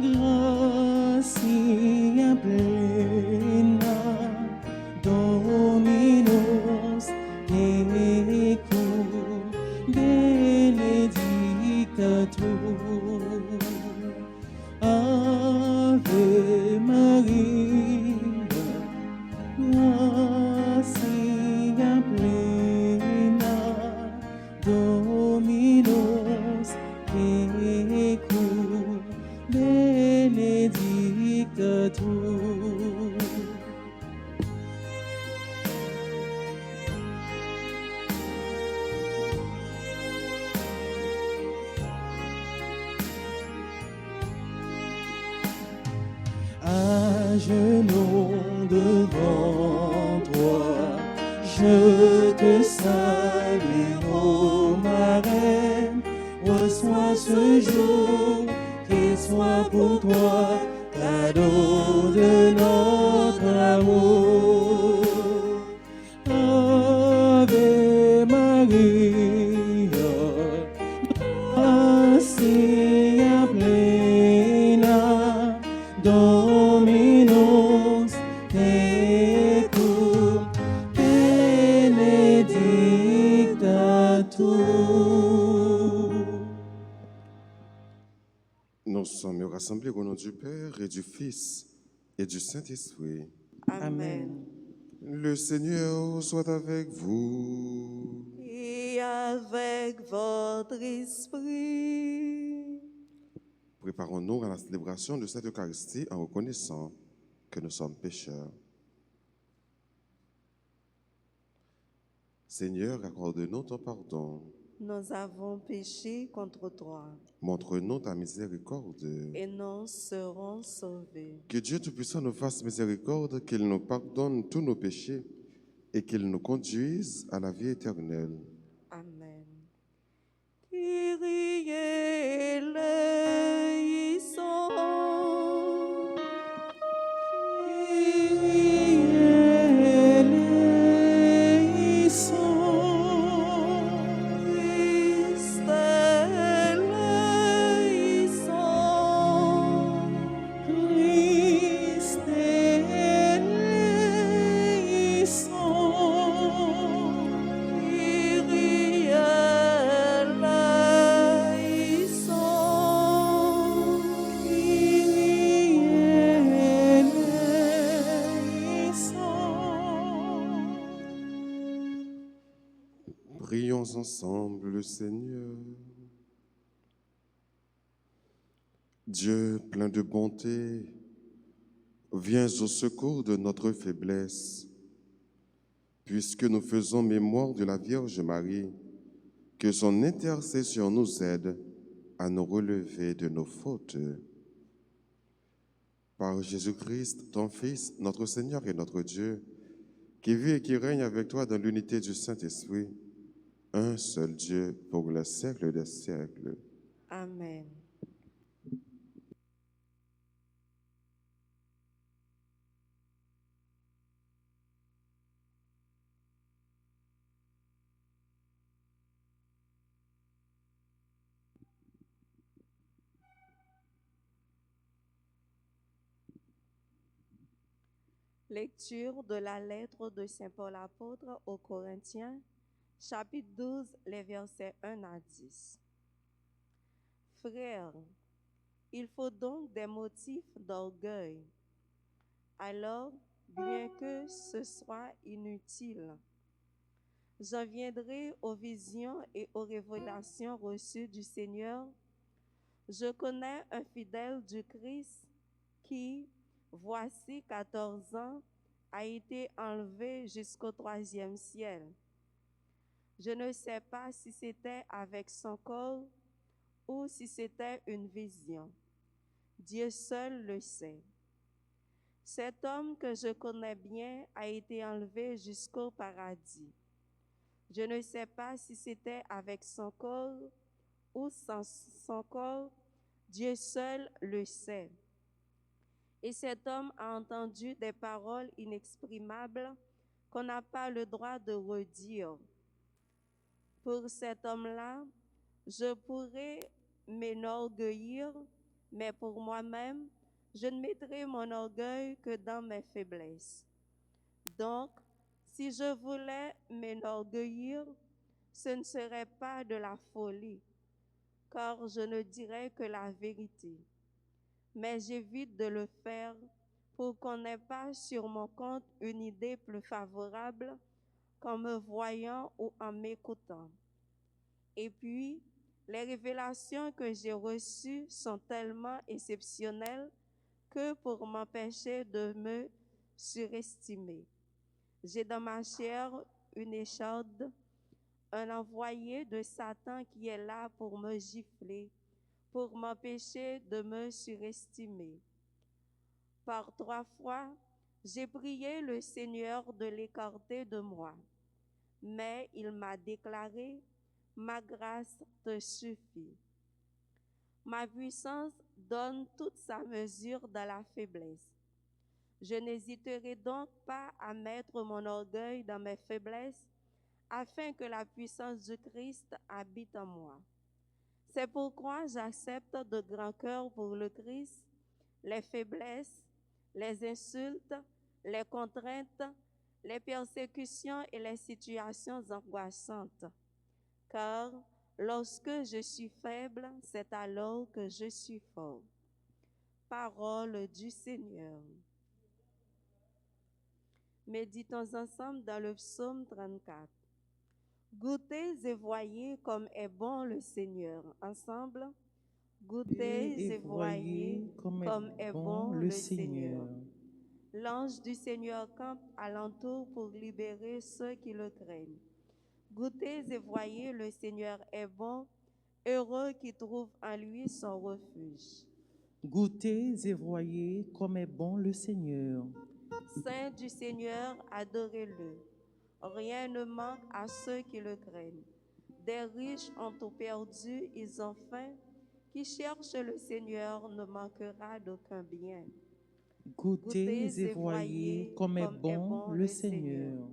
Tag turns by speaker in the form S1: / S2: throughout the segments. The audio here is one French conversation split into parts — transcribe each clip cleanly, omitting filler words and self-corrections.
S1: gracia plena, Dominus tecum, benedicta tu. Ave Maria, gracia plena, Dominus tecum, benedicta tu. À genoux devant toi, je te salue, ô ma reine. Reçois ce jour, qu'il soit pour toi cadeau de notre amour. Ave Maria, gracia plena, Dominus tecum, benedicta tu.
S2: Nous sommes rassemblés au nom du Père et du Fils et du Saint-Esprit.
S1: Amen.
S2: Le Seigneur soit avec vous.
S3: Et avec votre esprit.
S2: Préparons-nous à la célébration de cette Eucharistie en reconnaissant que nous sommes pécheurs. Seigneur, accorde-nous ton pardon.
S3: Nous avons péché contre toi
S2: Montre-nous ta miséricorde.
S3: et nous serons sauvés.
S2: Que Dieu Tout-Puissant nous fasse miséricorde, qu'il nous pardonne tous nos péchés et qu'il nous conduise à la vie éternelle.
S3: Amen. Kyrie eleison. Christ eleison.
S1: Christ eleison.
S3: Kyrie eleison.
S2: Prions ensemble le Seigneur. Dieu plein de bonté, viens au secours de notre faiblesse. Puisque nous faisons mémoire de la Vierge Marie, que son intercession nous aide à nous relever de nos fautes. Par Jésus-Christ, ton Fils, notre Seigneur et notre Dieu, qui vit et qui règne avec toi dans l'unité du Saint-Esprit, un seul Dieu pour le siècle des siècles.
S3: Amen. Lecture de la lettre de Saint Paul apôtre aux Corinthiens, chapitre 12, les versets 1 à 10. Frères, il faut donc des motifs d'orgueil. Alors, bien que ce soit inutile, j'en viendrai aux visions et aux révélations reçues du Seigneur. Je connais un fidèle du Christ qui, voici 14 ans, a été enlevé jusqu'au 3e ciel. Je ne sais pas si c'était avec son corps ou si c'était une vision. Dieu seul le sait. Cet homme que je connais bien a été enlevé jusqu'au paradis. Je ne sais pas si c'était avec son corps ou sans son corps. Dieu seul le sait. Et cet homme a entendu des paroles inexprimables qu'on n'a pas le droit de redire. Pour cet homme-là, je pourrais m'enorgueillir Mais pour moi-même, je ne mettrai mon orgueil que dans mes faiblesses. Donc, si je voulais m'enorgueillir, ce ne serait pas de la folie, car je ne dirais que la vérité. Mais j'évite de le faire pour qu'on n'ait pas sur mon compte une idée plus favorable qu'en me voyant ou en m'écoutant. Et puis, les révélations que j'ai reçues sont tellement exceptionnelles que pour m'empêcher de me surestimer. J'ai dans ma chair une écharde, un envoyé de Satan qui est là pour me gifler, pour m'empêcher de me surestimer. Par 3 fois, j'ai prié le Seigneur de l'écarter de moi, mais il m'a déclaré, ma grâce te suffit. Ma puissance donne toute sa mesure dans la faiblesse. Je n'hésiterai donc pas à mettre mon orgueil dans mes faiblesses afin que la puissance du Christ habite en moi. C'est pourquoi j'accepte de grand cœur pour le Christ les faiblesses, les insultes, les contraintes, les persécutions et les situations angoissantes. Car lorsque je suis faible, c'est alors que je suis fort. Parole du Seigneur. Méditons ensemble dans le psaume 34. Goûtez et voyez comme est bon le Seigneur. Ensemble, goûtez et voyez comme est bon le Seigneur. L'ange du Seigneur campe alentour pour libérer ceux qui le craignent. Goûtez et voyez, le Seigneur est bon, heureux qui trouve en lui son refuge.
S1: Goûtez et voyez comme est bon le Seigneur.
S3: Saint du Seigneur, adorez-le. Rien ne manque à ceux qui le craignent. Des riches ont tout perdu, ils ont faim. Qui cherche le Seigneur ne manquera d'aucun bien.
S1: Goûtez et voyez comme est bon le Seigneur.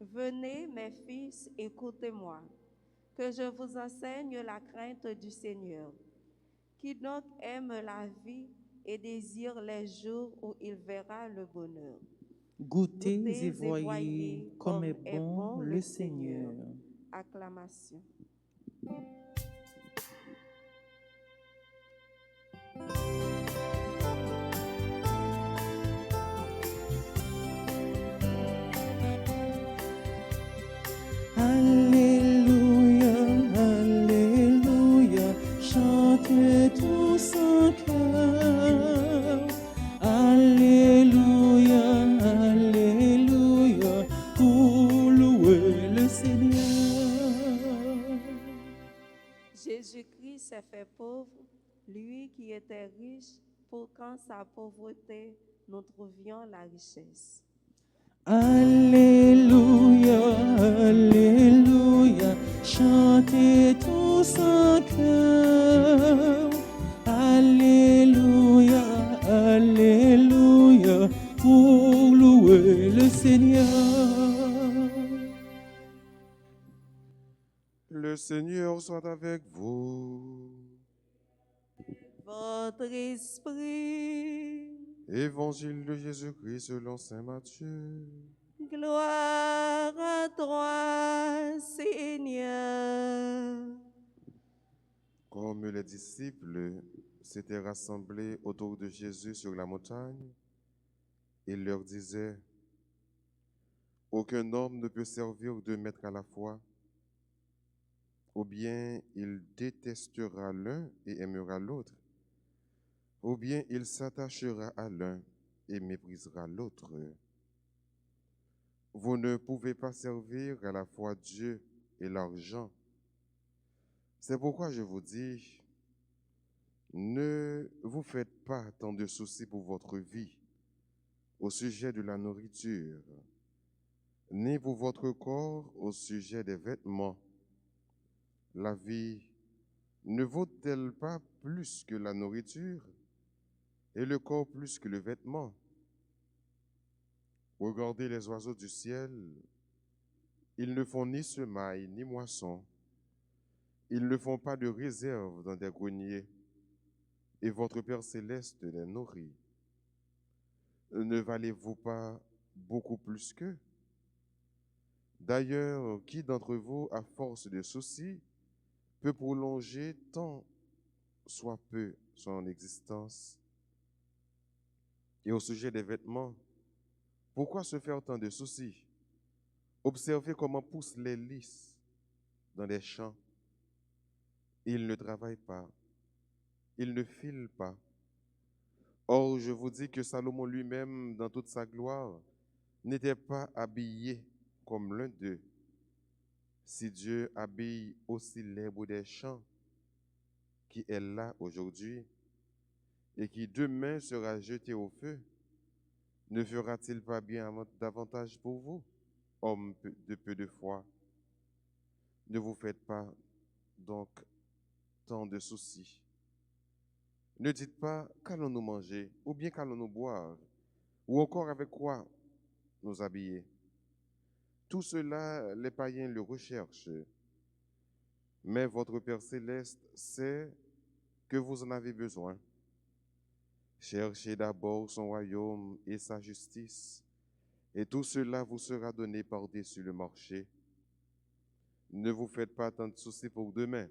S3: Venez, mes fils, écoutez-moi, que je vous enseigne la crainte du Seigneur. Qui donc aime la vie et désire les jours où il verra le bonheur.
S1: Goûtez et voyez comme est bon le Seigneur.
S3: Acclamation.
S1: Alléluia, Alléluia, chantez tous en cœur. Alléluia, Alléluia, pour louer le Seigneur.
S3: Jésus-Christ s'est fait pauvre, lui qui était riche, pour qu'en sa pauvreté, nous trouvions la richesse.
S1: Alléluia, Alléluia, chantez tous en cœur. Alléluia, Alléluia, pour louer le Seigneur.
S2: Le Seigneur soit avec vous.
S3: Votre esprit,
S2: Évangile de Jésus-Christ selon saint Matthieu.
S3: gloire à toi, Seigneur.
S2: Comme les disciples s'étaient rassemblés autour de Jésus sur la montagne, il leur disait, « Aucun homme ne peut servir 2 maîtres à la fois, ou bien il détestera l'un et aimera l'autre, ou bien il s'attachera à l'un et méprisera l'autre. Vous ne pouvez pas servir à la fois Dieu et l'argent. C'est pourquoi je vous dis, ne vous faites pas tant de soucis pour votre vie au sujet de la nourriture, ni pour votre corps au sujet des vêtements. La vie ne vaut-elle pas plus que la nourriture et le corps plus que le vêtement? Regardez les oiseaux du ciel, ils ne font ni semaille ni moisson, ils ne font pas de réserve dans des greniers. et votre Père céleste les nourrit. Ne valez-vous pas beaucoup plus qu'eux? D'ailleurs, qui d'entre vous, à force de soucis, peut prolonger tant soit peu son existence? Et au sujet des vêtements, pourquoi se faire tant de soucis? Observez comment poussent les lys dans les champs. Ils ne travaillent pas, ils ne filent pas. Or, je vous dis que Salomon lui-même, dans toute sa gloire, n'était pas habillé comme l'un d'eux. Si Dieu habille aussi l'herbe des champs, qui est là aujourd'hui, et qui demain sera jeté au feu, ne fera-t-il pas bien davantage pour vous, hommes de peu de foi? Ne vous faites pas donc tant de soucis. Ne dites pas qu'allons-nous manger, ou bien qu'allons-nous boire, ou encore avec quoi nous habiller. Tout cela, les païens le recherchent, mais votre Père céleste sait que vous en avez besoin. Cherchez d'abord son royaume et sa justice, et tout cela vous sera donné par-dessus le marché. Ne vous faites pas tant de soucis pour demain.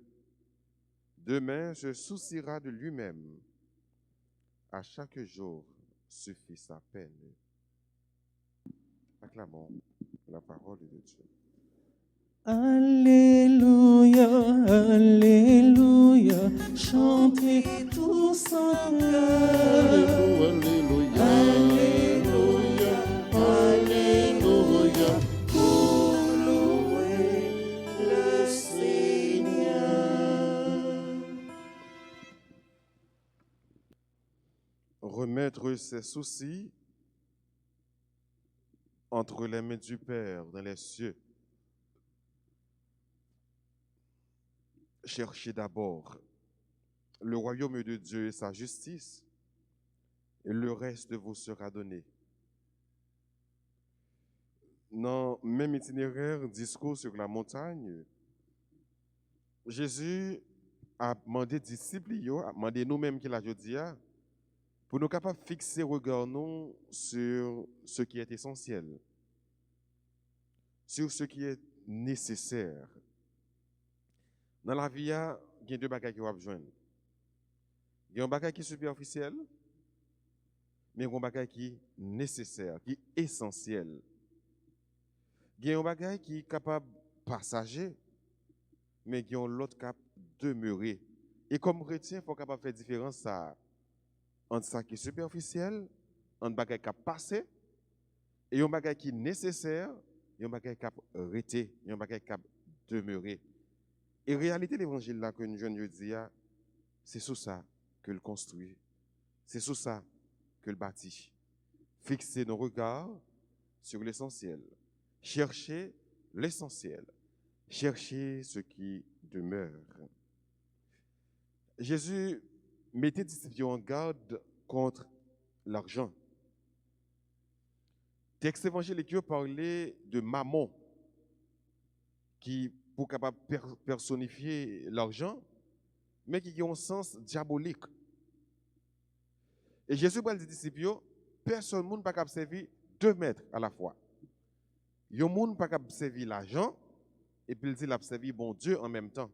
S2: Demain se souciera de lui-même. À chaque jour suffit sa peine. Acclamons la parole de Dieu.
S1: Alléluia, Alléluia, chantez tous en chœur.
S4: Alléluia, Alléluia, Alléluia, pour louer le Seigneur.
S2: Remettre ses soucis entre les mains du Père dans les cieux. Cherchez d'abord le royaume de Dieu et sa justice, et le reste vous sera donné. Dans le même itinéraire, discours sur la montagne, Jésus a demandé aux disciples, a demandé nous-mêmes qu'il a dit, pour nous capables de fixer regard nous sur ce qui est essentiel, sur ce qui est nécessaire. Dans la vie, il y a deux bagages qui vont besoin. Il y a un bagage qui est superficiel, mais il y a un bagage qui est nécessaire, qui est essentiel. Il y a un bagage qui est capable de passager, mais il y a l'autre capable de demeurer. Et comme chrétien, il faut capable faire différence ça, entre ça qui est superficiel, entre bagage qui a passé, et un bagage qui est nécessaire, et un bagage qui a arrêté, et un bagage qui a demeuré. Et en réalité, l'évangile là que nous jeunes dis, c'est sous ça que le construit. C'est sous ça que le bâtit. Fixer nos regards sur l'essentiel. Chercher l'essentiel. Chercher ce qui demeure. Jésus mettait les disciples en garde contre l'argent. Le texte évangélique parlait de mammon, qui pour capable personnifier l'argent, mais qui a un sens diabolique. Et Jésus va dire aux disciples, personne ne peut pas servir 2 maîtres à la fois. Il y a un monde pas capable servir l'argent, et puis il dit qu'il a servi bon Dieu en même temps.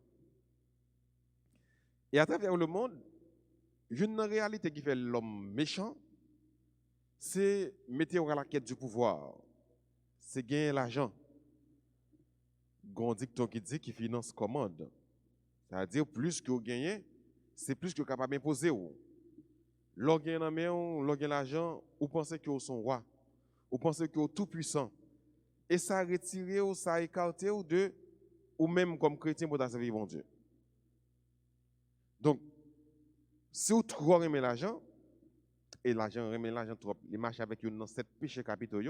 S2: Et à travers le monde, une réalité qui fait l'homme méchant, c'est mettre à la quête du pouvoir, c'est gagner l'argent. Un dicton qui dit qu'il finance commande. C'est-à-dire, plus que vous gagnez, c'est plus que vous êtes capable d'imposer. Lorsque vous gagnez l'argent, vous pensez que vous êtes roi. Vous pensez que vous êtes tout puissant. Et ça a retiré ou ça a écarté ou de, ou même comme chrétien pour servir mon Dieu. Donc, si vous trop aimez l'argent, et l'argent remet l'argent trop, il marche avec une dans 7 péchés capitaux,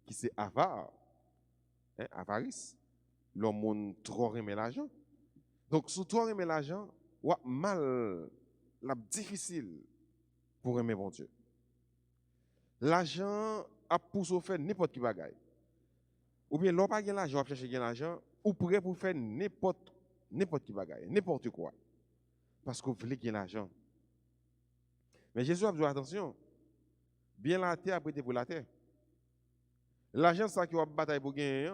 S2: qui c'est avare, avarice. L'homme trop aimé l'argent. Donc, si trop aimé l'argent, mal, la difficile pour aimer mon Dieu. L'argent a poussé faire n'importe qui bagaille. Ou bien, l'on pas gagner l'argent, on chercher l'argent, ou prêt pour faire n'importe qui bagaille, n'importe quoi. Parce que vous voulez gagner l'argent.
S5: Mais Jésus a dit attention, bien la terre prêté pour la terre. L'argent ça qui va bataille pour gagner,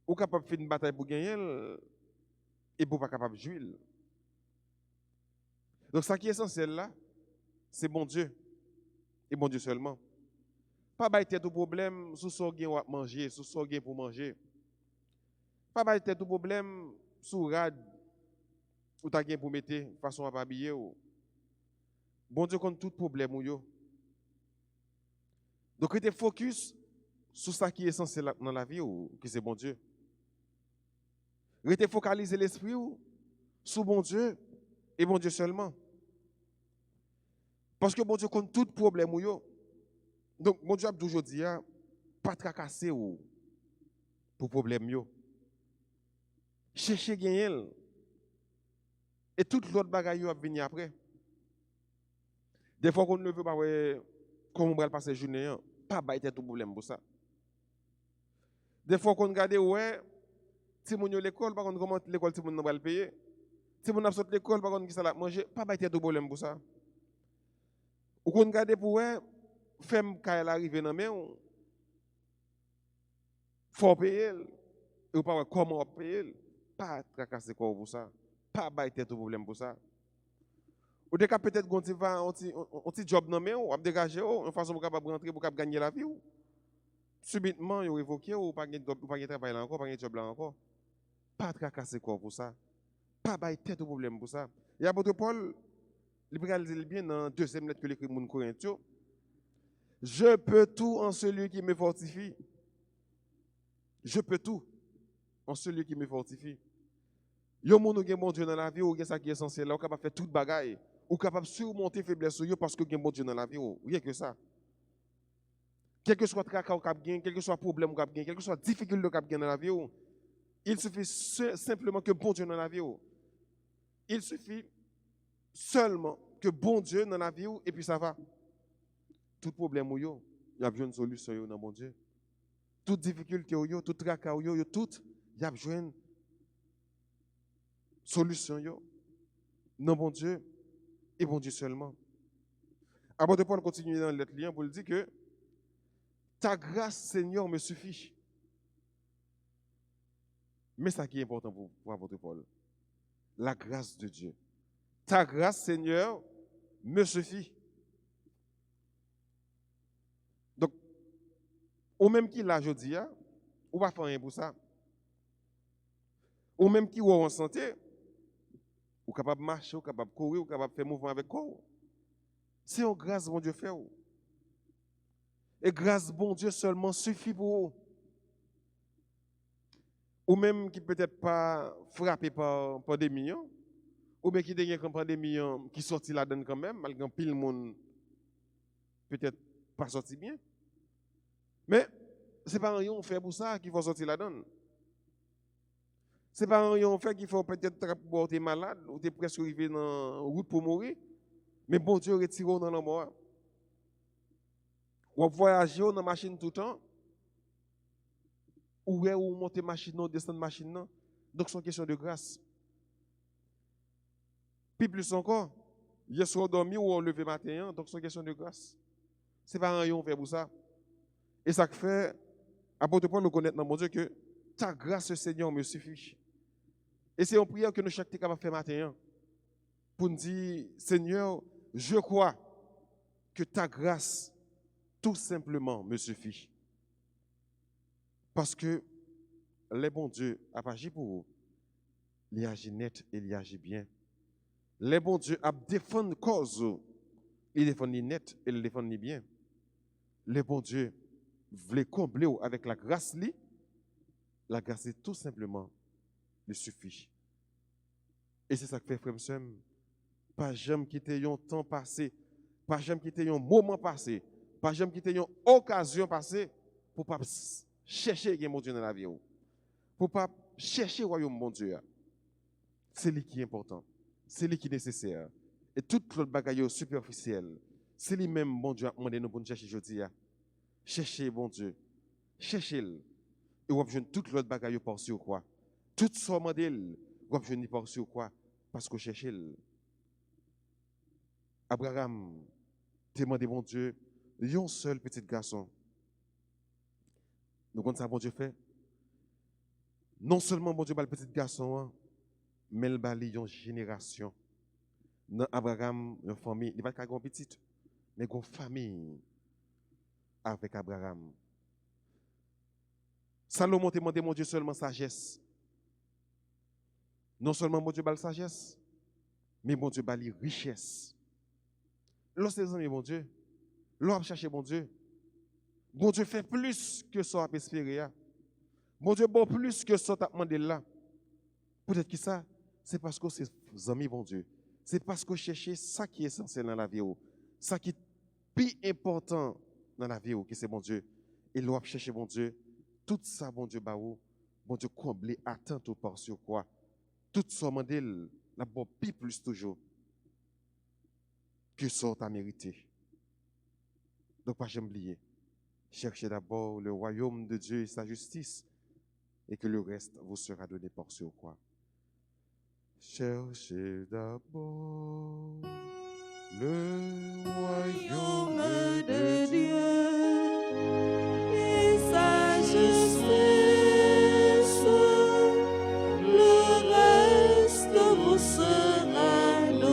S5: ou capable de faire une bataille pour gagner et pour pas capable de jouir. Donc ça qui est essentiel là, c'est bon Dieu et bon Dieu seulement. Pas bailler tête au problème sous ce gain à manger, sous ce gain pour manger. Pas bailler tête au problème sous rad ou ta gain pour mettre façon à habiller ou. Bon Dieu compte tout problème ou yo. Donc restez focus sur ce qui est essentiel dans la vie ou que c'est bon Dieu. Restez focaliser l'esprit sur bon Dieu et bon Dieu seulement. Parce que bon Dieu compte tout problème ou yo. Donc bon Dieu a toujours dit pas tracasser ou pour problème yo. Chercher gagner et toute l'autre bagaille va venir après. Des fois qu'on ne veut pas comment on va passer la journée, pas bailler tout problème pour ça. Des fois qu'on regarde si mon yo l'école par contre comment l'école si mon va le payer. Si mon a sorti l'école par contre qui ça la manger, pas bailler tout problème pour ça. Ou qu'on regarde pour femme quand elle arrive dans main faut payer ou pas comment payer, pas tracasser quoi pour ça, pas bailler tout problème pour ça. Ou des cas peut-être qu'on va un petit job dans main ou dégager une façon pour capable rentrer pour gagner la vie ou subitement yo évoqué ou pas de travail là encore, pas de job là encore. Pas tracasser quoi pour ça. Pas bailler tête au problème pour ça. Et apôtre Paul, il dit bien dans la deuxième lettre que l'écrit mon Corinthiens, je peux tout en celui qui me fortifie. Je peux tout en celui qui me fortifie. Yo moun gen bon Dieu dans la vie ou gen ça qui est essentiel là, ou capable faire toute bagaille, ou capable surmonter faiblesse yo parce que gen bon Dieu dans la vie ou rien que ça. Quel que soit tracas ou cap gen, quel que soit problème ou cap gen, quel que soit difficulté ou cap gen dans la vie ou, il suffit simplement que bon Dieu dans la vie ou. Il suffit seulement que bon Dieu dans la vie ou et puis ça va. Tout problème ou yo, il y a besoin de solution yo dans bon Dieu. Toute difficulté ou yo, tout tracas ou yo, tout il y a besoin de solution yo dans bon Dieu et bon Dieu seulement. Apôtre Paul continue dans le lien pour le dire que ta grâce Seigneur me suffit. Mais ça qui est important pour apôtre Paul, la grâce de Dieu. Ta grâce Seigneur me suffit. Donc ou même qui là je dis ou pas faire rien pour ça. Ou même qui ou en santé, ou capable de marcher, ou capable de courir, ou capable de faire mouvement avec corps. C'est une grâce bon Dieu fait. Et grâce bon Dieu seulement suffit pour vous. Ou même qui peut-être pas frappé par pandémie, ou bien qui a une pandémie qui sorti là-dedans quand même, malgré pile le monde peut-être pas sorti bien. Mais ce n'est pas rien fait pour ça qu'il faut sortir là-dedans. Ce n'est pas un fait qu'il faut peut-être pour être malade ou tu es presque arrivé dans la route pour mourir. Mais bon Dieu retire dans la mort. Ou voyager dans la machine tout le temps. Ou monter machine, ou descendre machine. Donc c'est une question de grâce. Puis plus encore, hier soir dormi ou on levé matin, donc c'est une question de grâce. Ce n'est pas un rien fait pour ça. Et ça fait, apôtre Paul nous connaître dans mon Dieu que ta grâce, Seigneur, me suffit. Et c'est une prière que nous chaque capable de faire matin pour nous dire, Seigneur, je crois que ta grâce, tout simplement, me suffit. Parce que les bons dieux a agi pour vous. Il agit net et il agit bien. Les bons dieux a défendu cause. Il défend net et il défend bien. Les bons dieux voulaient combler avec la grâce li. La grâce est tout simplement le suffit. Et c'est ça que fait frère Sam. Pas jamais quitter un temps passé, pas jamais quitter un moment passé, pas jamais quitter une occasion passée pour pas chercher mon Dieu dans la vie. Pour pas chercher le royaume mon Dieu. C'est lui qui est important. C'est lui qui est nécessaire. Et toute l'autre bagaille superficielle, c'est lui-même mon Dieu a demandé nous pour nous chercher aujourd'hui. Cherchez bon Dieu. Cherchez-le. Et vous avez toute l'autre bagaille par sur quoi? Tout ce modèle, vous avez par sur quoi? Parce que cherchez-le. Abraham te demandé mon Dieu, un seul petit garçon. Nous comptons ça, bon Dieu fait. Non seulement bon Dieu bat le petit garçon, hein, mais il bat une génération. Dans Abraham, une famille, il va pas une petite, mais une famille avec Abraham. Salomon te demandé mon Dieu seulement sagesse. Non seulement mon Dieu bat la sagesse, mais mon Dieu bat la richesse. Lorsque les amis, mon Dieu, l'on chercher mon Dieu fait plus que ça à espérer. Mon Dieu bon plus que ça à demander là. Peut-être que ça, c'est parce que c'est amis, mon Dieu. C'est parce que chercher ça qui est essentiel dans la vie, ça qui est plus important dans la vie, que c'est mon Dieu. Et l'on chercher mon Dieu, tout ça, mon Dieu, mon Dieu comblé, attend tout par sur quoi. Tout ça, mon Dieu, la bon plus toujours que ça t'a mérité. Donc, pas jamais oublier. Cherchez d'abord le royaume de Dieu et sa justice, et que le reste vous sera donné par sur quoi. Cherchez d'abord le royaume de Dieu
S4: et sa justice, le reste vous sera donné.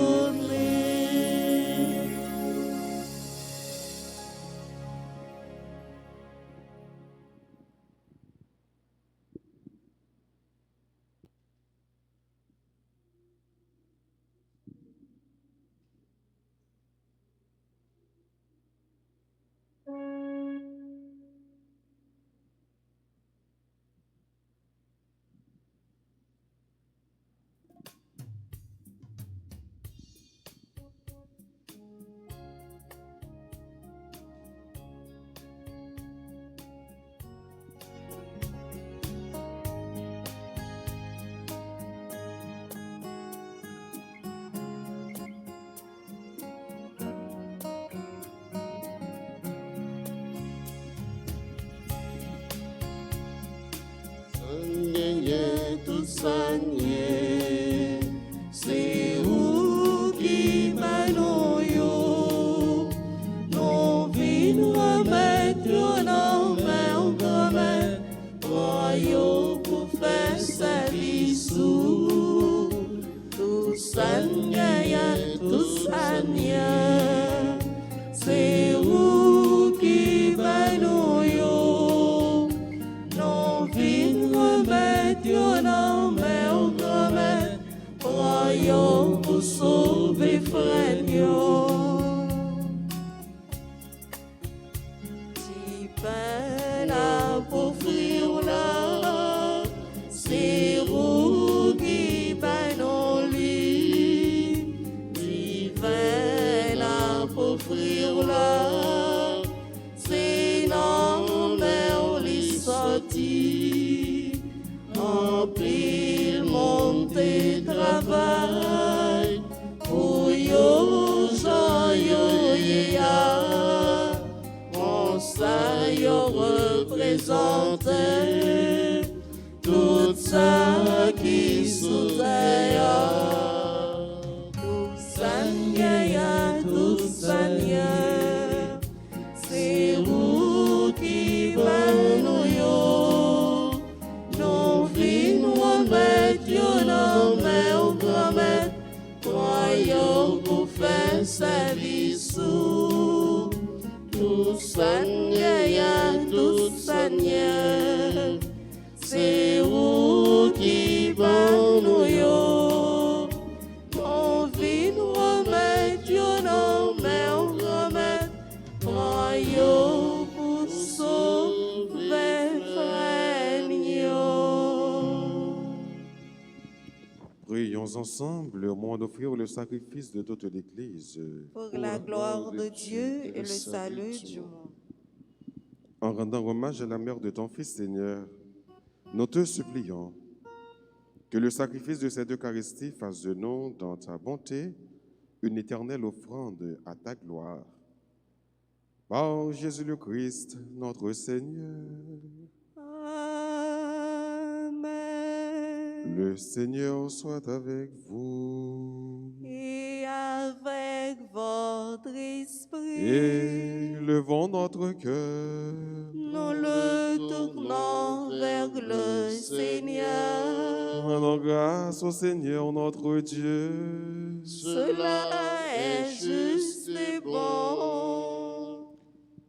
S4: Tout sanye, c'est où qui m'a yo, non vin remettre yo non mais on commet, yo pour faire service tout sanye, c'est où qui m'a yo, non vin remettre yo non mais on commet, yo pour sauver frère yo. Si peine à offrir là, c'est vous qui bain en lit. Si peine à offrir là, c'est non mais on lit sorti. En pile monter travail pour yo ya on ça yo représentait tout ça qui sous tout ça c'est vous qui va nous yo non vin remettre yo non mais on promet yo pour faire service tout ça c'est vous qui va nous yo on vin remettre yo non mais on promet yo pour sauver frère yo.
S2: Prions ensemble au moment d'offrir le sacrifice de toute l'Église.
S3: Pour la gloire de Dieu et le salut du monde.
S2: En rendant hommage à la mère de ton Fils, Seigneur, nous te supplions que le sacrifice de cette Eucharistie fasse de nous, dans ta bonté, une éternelle offrande à ta gloire. Par Jésus le Christ, notre Seigneur.
S3: Amen.
S2: Le Seigneur soit avec vous.
S4: et avec votre esprit.
S2: Et levons notre cœur.
S4: Nous le tournons vers le Seigneur.
S2: Rendons grâce au Seigneur notre Dieu.
S4: Cela est juste et bon.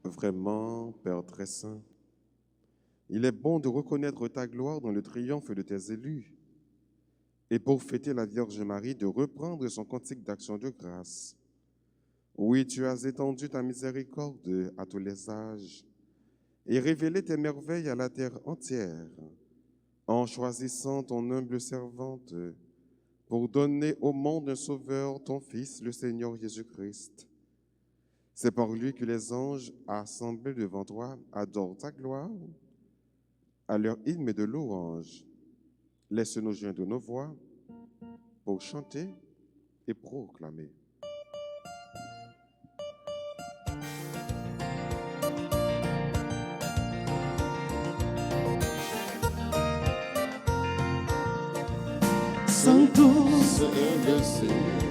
S2: Vraiment, Père très saint, il est bon de reconnaître ta gloire dans le triomphe de tes élus. Et pour fêter la Vierge Marie, de reprendre son cantique d'action de grâce. Oui, tu as étendu ta miséricorde à tous les âges et révélé tes merveilles à la terre entière, en choisissant ton humble servante pour donner au monde un sauveur, ton Fils, le Seigneur Jésus-Christ. C'est par lui que les anges assemblés devant toi adorent ta gloire à leur hymne de louange. Laisse-nous joindre nos voix pour chanter et proclamer.
S1: Sanctus,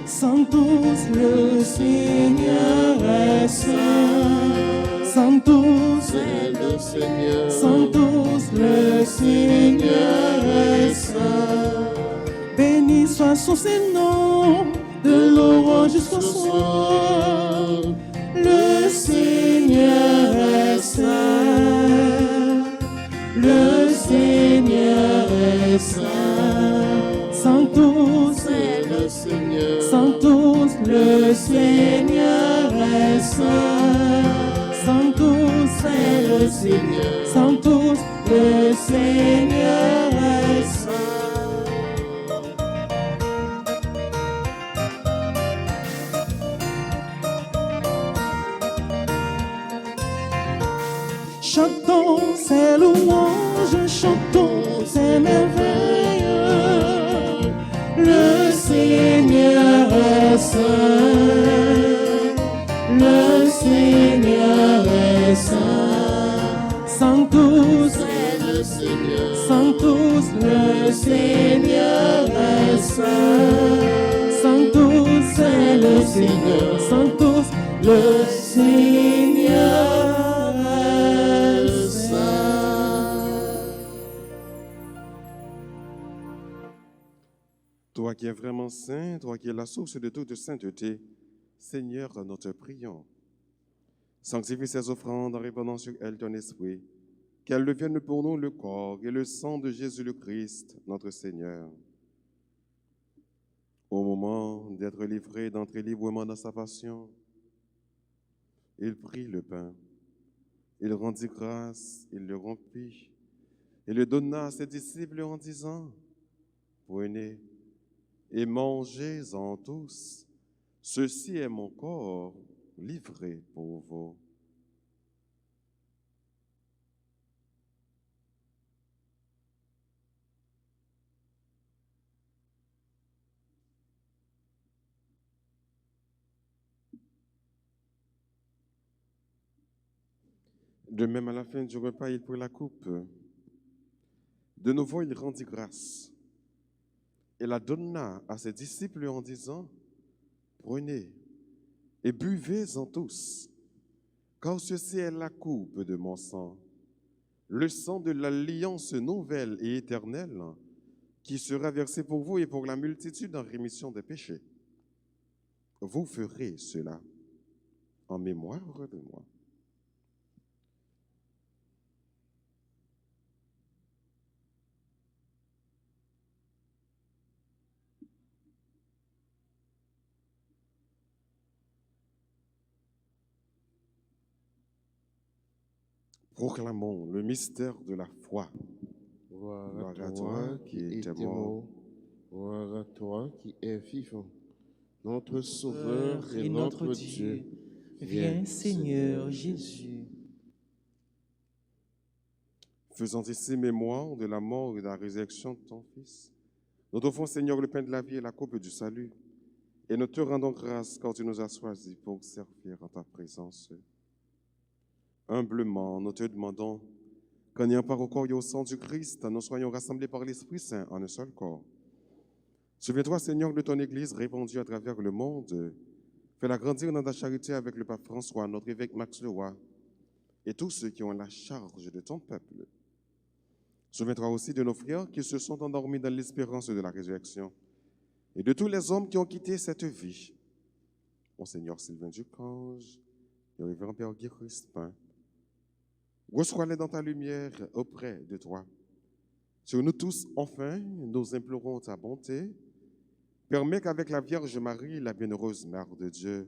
S1: Sanctus, le Seigneur est saint. Sanctus,
S4: Le Seigneur,
S1: Sanctus, le Seigneur est saint. Béni soit son Seigneur, de l'aurore jusqu'au soir. Le Seigneur est saint. Le Seigneur est saint. Sanctus,
S4: le Seigneur,
S1: Sanctus, le Seigneur est saint. Sanctus, le Seigneur, Sanctus, le Seigneur est saint. Chantons ses louanges, chantons ses merveilles. Le Seigneur est saint. Le Seigneur est saint. Sanctus,
S4: le Seigneur,
S1: Sanctus, le Seigneur est saint. Sanctus, c'est le Seigneur, Sanctus, le Seigneur est saint.
S2: Toi qui es vraiment saint, toi qui es la source de toute sainteté, Seigneur, nous te prions. Sanctifie ces offrandes en répandant sur elles ton esprit, qu'elles deviennent pour nous le corps et le sang de Jésus le Christ, notre Seigneur. Au moment d'être livré, d'entrer librement dans sa passion, il prit le pain, il rendit grâce, il le rompit et le donna à ses disciples en disant, « Prenez et mangez-en tous, ceci est mon corps livré pour vous. » De même, à la fin du repas, il prit la coupe. De nouveau, il rendit grâce et la donna à ses disciples en disant, « Prenez et buvez-en tous, car ceci est la coupe de mon sang, le sang de l'alliance nouvelle et éternelle, qui sera versé pour vous et pour la multitude en rémission des péchés. Vous ferez cela en mémoire de moi. » Proclamons le mystère de la foi.
S6: Gloire à toi qui es mort, gloire à toi qui es vivant, notre Sauveur et notre Dieu.
S1: Viens, Seigneur Jésus.
S2: Faisant ici mémoire de la mort et de la résurrection de ton Fils, nous t'offrons, Seigneur, le pain de la vie et la coupe du salut, et nous te rendons grâce quand tu nous as choisis pour servir en ta présence. Humblement, nous te demandons qu'en ayant part au corps et au sang du Christ, nous soyons rassemblés par l'Esprit Saint en un seul corps. Souviens-toi, Seigneur, de ton Église répandue à travers le monde. Fais-la grandir dans ta charité avec le pape François, notre évêque Max Leroy, et tous ceux qui ont la charge de ton peuple. Souviens-toi aussi de nos frères qui se sont endormis dans l'espérance de la résurrection, et de tous les hommes qui ont quitté cette vie. Monseigneur Sylvain Ducange, le révérend Père Guy Crispin, reçois-les dans ta lumière auprès de toi. Sur nous tous, enfin, nous implorons ta bonté. Permets qu'avec la Vierge Marie, la bienheureuse Mère de Dieu,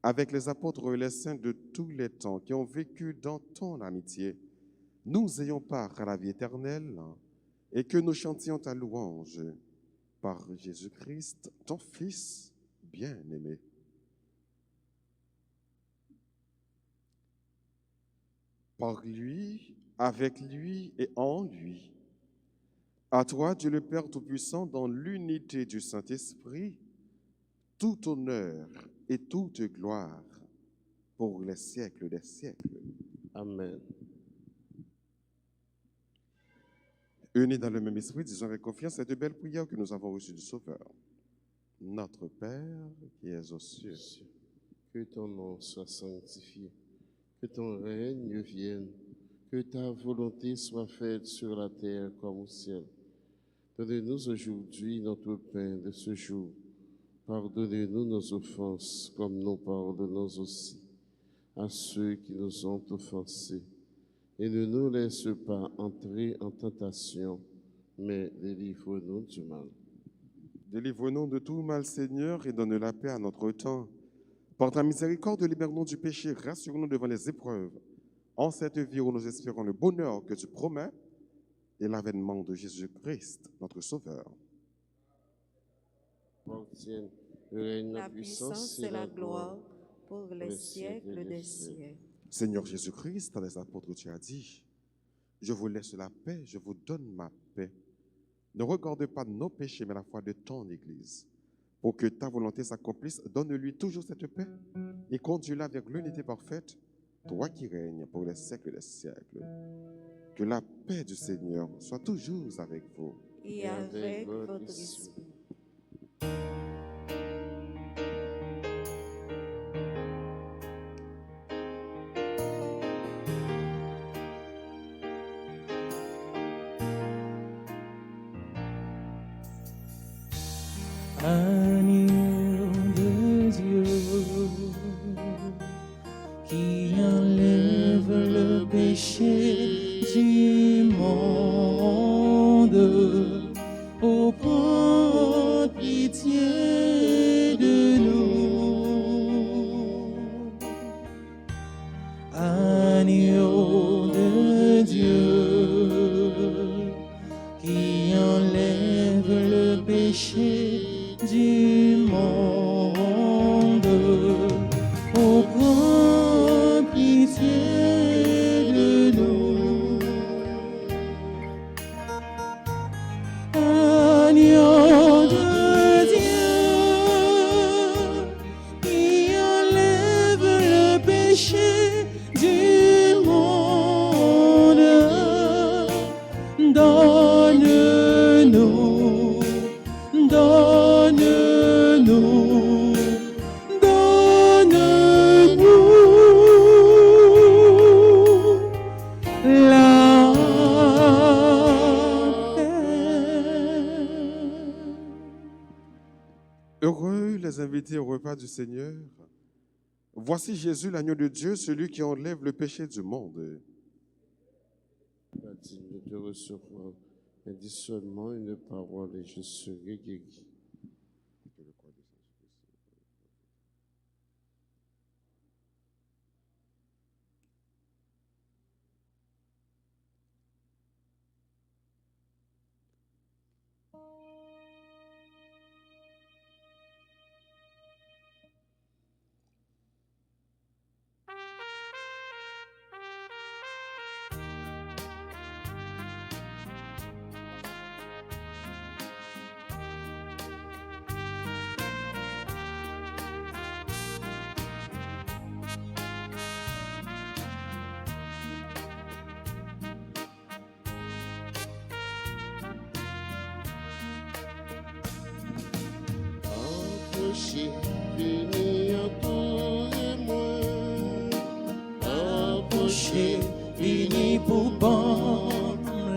S2: avec les apôtres et les saints de tous les temps qui ont vécu dans ton amitié, nous ayons part à la vie éternelle et que nous chantions ta louange par Jésus-Christ, ton Fils bien-aimé. Par lui, avec lui et en lui. À toi, Dieu le Père Tout-Puissant, dans l'unité du Saint-Esprit, tout honneur et toute gloire pour les siècles des siècles.
S6: Amen.
S2: Unis dans le même esprit, disons avec confiance cette belle prière que nous avons reçue du Sauveur. Notre Père qui es aux cieux,
S6: Que ton nom soit sanctifié, que ton règne vienne, que ta volonté soit faite sur la terre comme au ciel. Donne-nous aujourd'hui notre pain de ce jour. Pardonnez-nous nos offenses, comme nous pardonnons aussi à ceux qui nous ont offensés. Et ne nous laisse pas entrer en tentation, mais délivre-nous du mal.
S2: délivre-nous de tout mal, Seigneur, et donne la paix à notre temps. Par ta miséricorde, libère-nous du péché, rassure-nous devant les épreuves. En cette vie où nous espérons le bonheur que tu promets et l'avènement de Jésus-Christ, notre Sauveur.
S6: Appartiennent le règne,
S3: La puissance et la gloire pour les siècles des siècles.
S2: Seigneur Jésus-Christ, à les apôtres, tu as dit, je vous laisse la paix, je vous donne ma paix. Ne regarde pas nos péchés, mais la foi de ton Église. Pour que ta volonté s'accomplisse, donne-lui toujours cette paix et conduis-la vers l'unité parfaite, toi qui règnes pour les siècles des siècles. Que la paix du Seigneur soit toujours avec vous.
S3: Et avec votre esprit.
S1: Agneau de Dieu, qui enlève le péché du monde, ô prends pitié de nous. Agneau de Dieu, qui enlève le péché du monde, ô prends pitié de nous. Agneau de Dieu, qui enlève le péché du monde, donne-nous, donne-nous, donne-nous la paix.
S2: Heureux les invités au repas du Seigneur. Voici Jésus, l'agneau de Dieu, celui qui enlève le péché du monde.
S6: Pas digne de te recevoir, mais dis seulement une parole et je serai guéri. approchez, venez entourez-moi. Approchez,
S1: Vini pour bon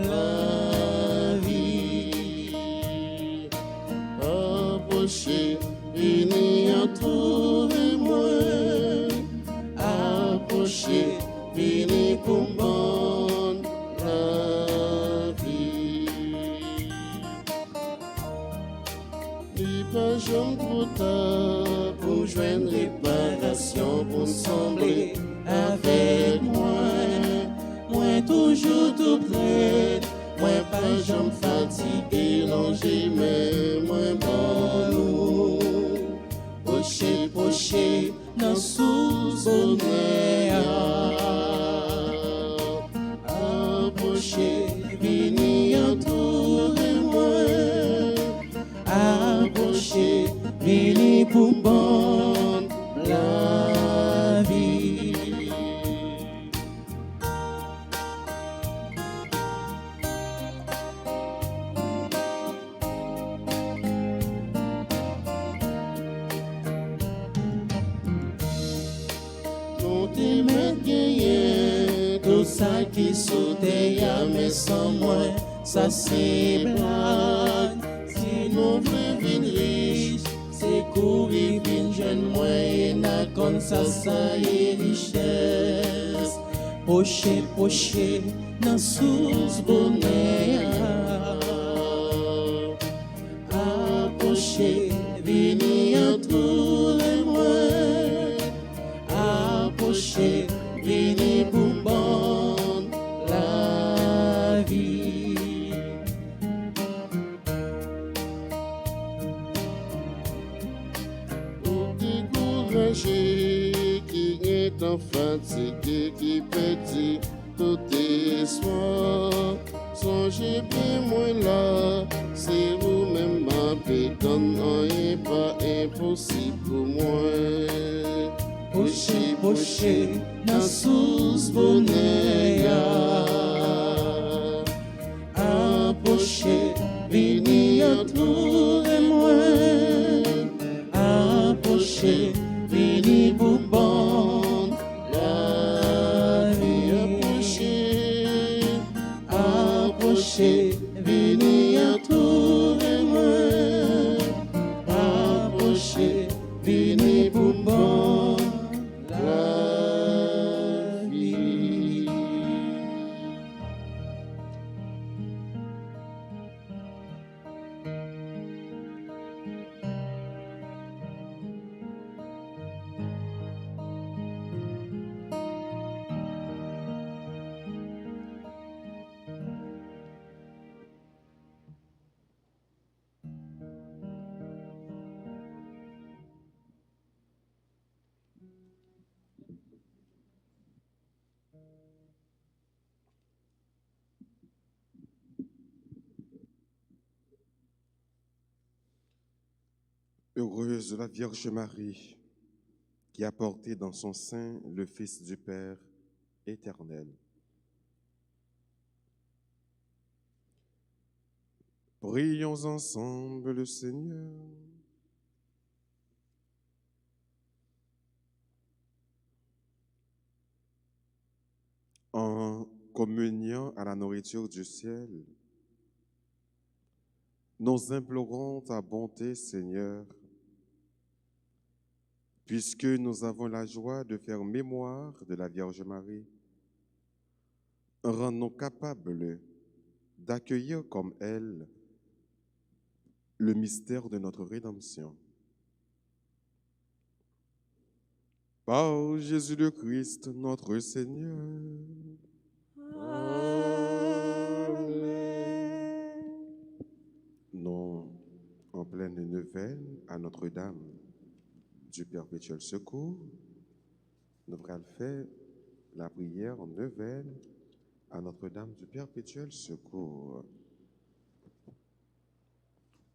S1: la vie.
S6: approchez, venez entourez-moi. Approchez, venez pour bon la vie. Il pas jamais trop tard pour joindre réparation, pour sembler avec moi. Moi toujours tout près, moi pas jamais fatigué, longé, mais moi bon nous. Poché, poché, dans sous bonheur. Approchez, venez entourez-moi. Approchez, venez pour bon la vie. Nous t'aimons gagner, tout ça qui sautait à mais sans moi, ça c'est blague. Si nous voulons vivre riche, c'est courir vite jeune moi et n'a comme ça est richesse. Poché, poché, dans sous bonheur. Approchez, venez entourez-moi. Approchez, venez pour bon la vie. Pour décourager qui est en fatigué, qui petit tout espoir. Songez bien moi là, c'est vous-même ma pétonne, n'est pas impossible pour moi. Poché, poché, dans sous bonheur. Approchez, venez entourez-moi. Approchez, venez pour bon la vie. Approchez, approchez, venez entourez-moi. Approchez, venez pour bon la vie.
S2: Heureuse la Vierge Marie, qui a porté dans son sein le Fils du Père éternel. Prions ensemble le Seigneur. En communiant à la nourriture du ciel, nous implorons ta bonté, Seigneur, puisque nous avons la joie de faire mémoire de la Vierge Marie. Rends-nous capables d'accueillir comme elle le mystère de notre rédemption. Par Jésus le Christ, notre Seigneur. Nous, en pleine neuvaine à Notre-Dame du Perpétuel Secours, nous allons faire la prière en neuvaine à Notre-Dame du Perpétuel Secours.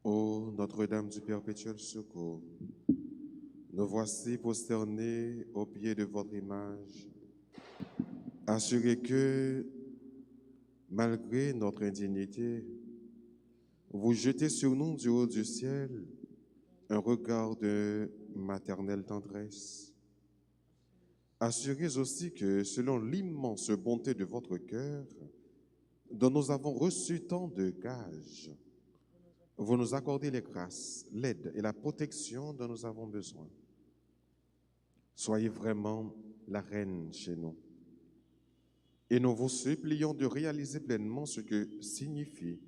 S2: Ô Notre-Dame du Perpétuel Secours, nous voici prosternés au pied de votre image, assurés que, malgré notre indignité, vous jetez sur nous du haut du ciel un regard de maternelle tendresse. Assurez aussi que, selon l'immense bonté de votre cœur, dont nous avons reçu tant de gages, vous nous accordez les grâces, l'aide et la protection dont nous avons besoin. Soyez vraiment la reine chez nous. Et nous vous supplions de réaliser pleinement ce que signifie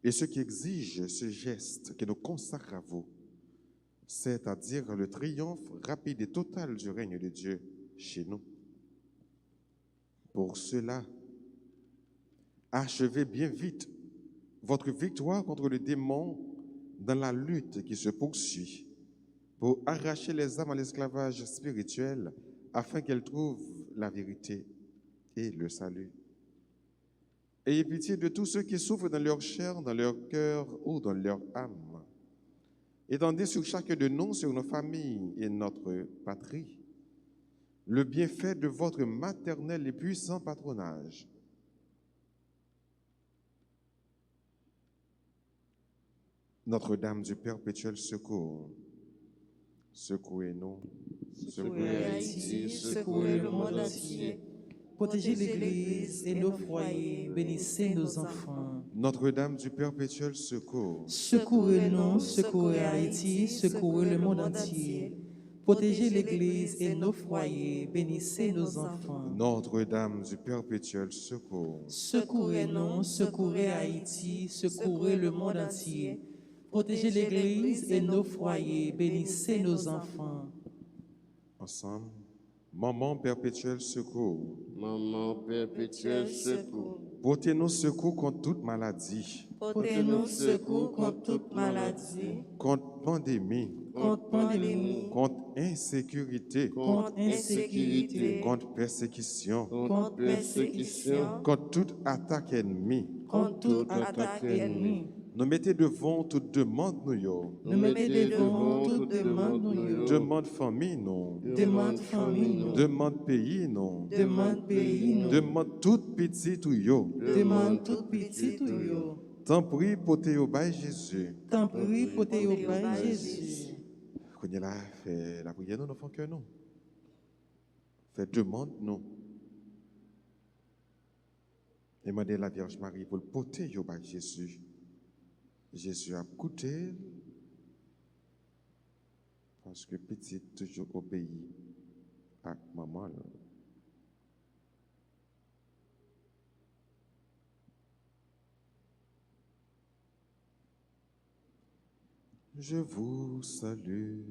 S2: et ce qui exige ce geste qui nous consacre à vous, c'est-à-dire le triomphe rapide et total du règne de Dieu chez nous. Pour cela, achevez bien vite votre victoire contre le démon dans la lutte qui se poursuit pour arracher les âmes à l'esclavage spirituel afin qu'elles trouvent la vérité et le salut. Ayez pitié de tous ceux qui souffrent dans leur chair, dans leur cœur ou dans leur âme. Étendez sur chacun de nous, sur nos familles et notre patrie, le bienfait de votre maternel et puissant patronage. Notre-Dame du perpétuel secours, secouez-nous.
S1: Secouez Haïti, secouez le monde entier. Protégez l'Église et nos foyers, bénissez nos enfants.
S2: Notre-Dame du perpétuel secours,
S1: Secourez-nous, secourez Haïti, secourez le monde entier. Protégez l'Église et nos foyers, bénissez nos enfants.
S2: Notre-Dame du perpétuel secours,
S1: Secourez-nous, secourez Haïti, secourez le monde entier. Protégez l'Église et nos foyers, bénissez nos enfants.
S2: ensemble, Maman perpétuel secours,
S6: Maman perpétuel secours,
S2: portez-nous secours contre toute maladie,
S3: Portez-nous secours contre toute maladie,
S2: contre pandémie, contre insécurité,
S3: contre insécurité,
S2: contre persécution,
S6: contre persécution,
S2: contre toute attaque ennemie.
S3: contre toute attaque ennemie.
S2: Nous mettez devant toute demande,
S1: Nous mettez devant toute demande,
S2: demande famille, non,
S1: demande famille,
S2: demande pays, non,
S1: demande pays,
S2: demande toute petite ou yo.
S1: demande toute petite ou yo.
S2: Tant prie pour te obéir Jésus.
S1: Tant pis pour te obéir Jésus.
S2: Qu'on est là, fait la prière, nous ne faisons que nous. Fait demande, nous. Demandez la Vierge Marie pour le porter obéir Jésus. Jésus a coûté parce que petit toujours obéit à maman. Je vous salue.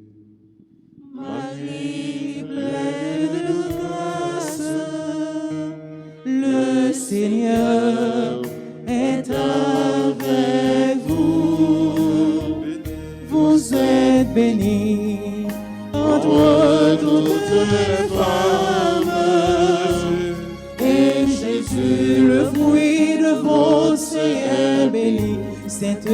S1: Marie pleine de grâce, le Seigneur est avec vous. Vous êtes bénie entre toutes les femmes, et Jésus, le fruit de vos seins, est béni. Sainte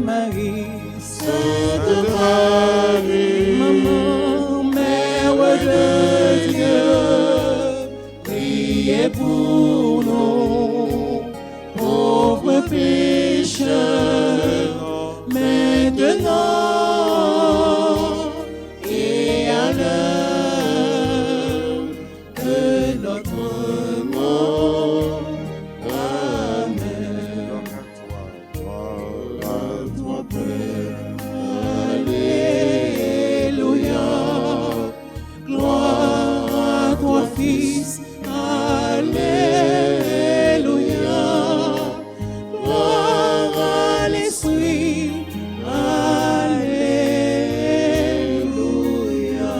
S1: Marie, Sainte Marie, Maman, Mère de Dieu, priez pour nous, pauvres pécheurs, maintenant et à l'heure de notre mort. Amen.
S2: Gloire à toi,
S1: Père. Alléluia. Gloire à toi, Fils. Alléluia. Gloire à l'Esprit. Alléluia.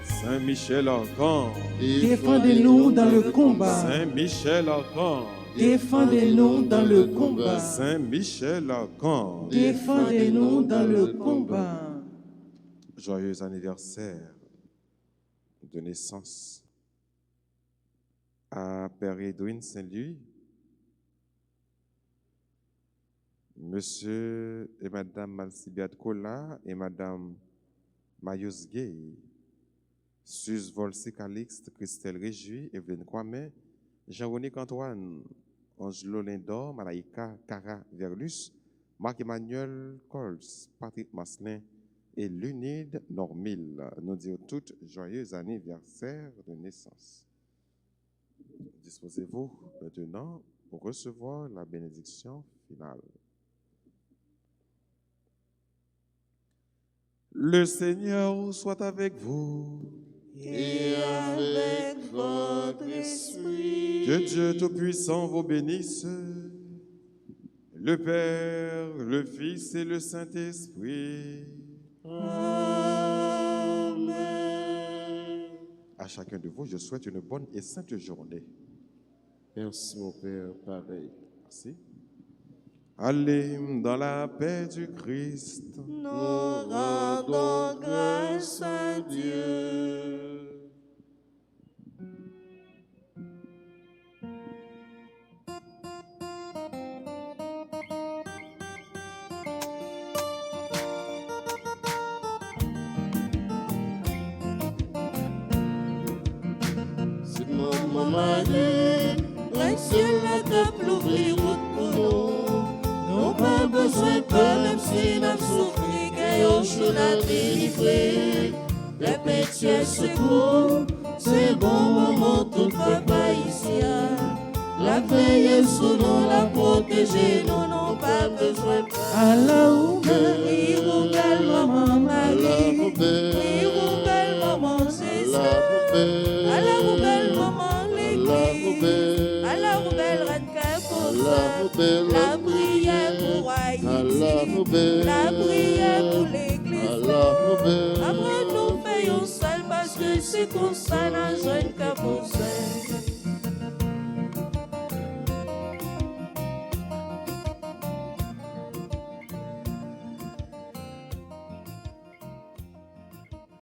S2: Saint Michel Archange.
S1: Défendez-nous dans le combat.
S2: Saint Michel Archange.
S1: Défendez-nous dans le combat.
S2: Saint Michel Archange.
S1: Défendez-nous dans le combat.
S2: Joyeux anniversaire de naissance à Père Edwin Saint-Louis, Monsieur et Madame Malsibiat Kola et Madame Mayus Gay, Suze Volsi Calixte, Christelle Réjouis, Evelyne Kwame, Jean-Ronique Antoine, Angelo Lindor, Malaika Cara Verlus, Marc-Emmanuel Cols, Patrick Maslin et Lunide Normil nous disent toutes joyeux anniversaire de naissance. Disposez-vous maintenant pour recevoir la bénédiction finale. Le Seigneur soit avec vous.
S4: Et avec votre esprit.
S2: Que Dieu Tout-Puissant vous bénisse, le Père, le Fils et le Saint-Esprit.
S4: Amen.
S2: À chacun de vous, je souhaite une bonne et sainte journée.
S6: Merci, mon Père, pareil.
S2: Merci. Allez dans la paix du Christ.
S4: Nous rendons grâce à Dieu. C'est mon mari, reste la table ouvrir pour nous. Nous pas besoin de même si nous souffrons, que je la délivrer. Les pétiers secours, c'est bon moment tout papa ici. La veille sous nous, la protéger, nous n'avons pas besoin de
S1: À la roubelle,
S3: Oui, roubelle, maman Marie. Oui, roubelle, maman Jésus. À la roubelle, maman l'église. À la roubelle, reine Capote. La prière pour Haïti. La prière pour l'église. Après nous faisons seul parce que c'est comme ça dans une capote.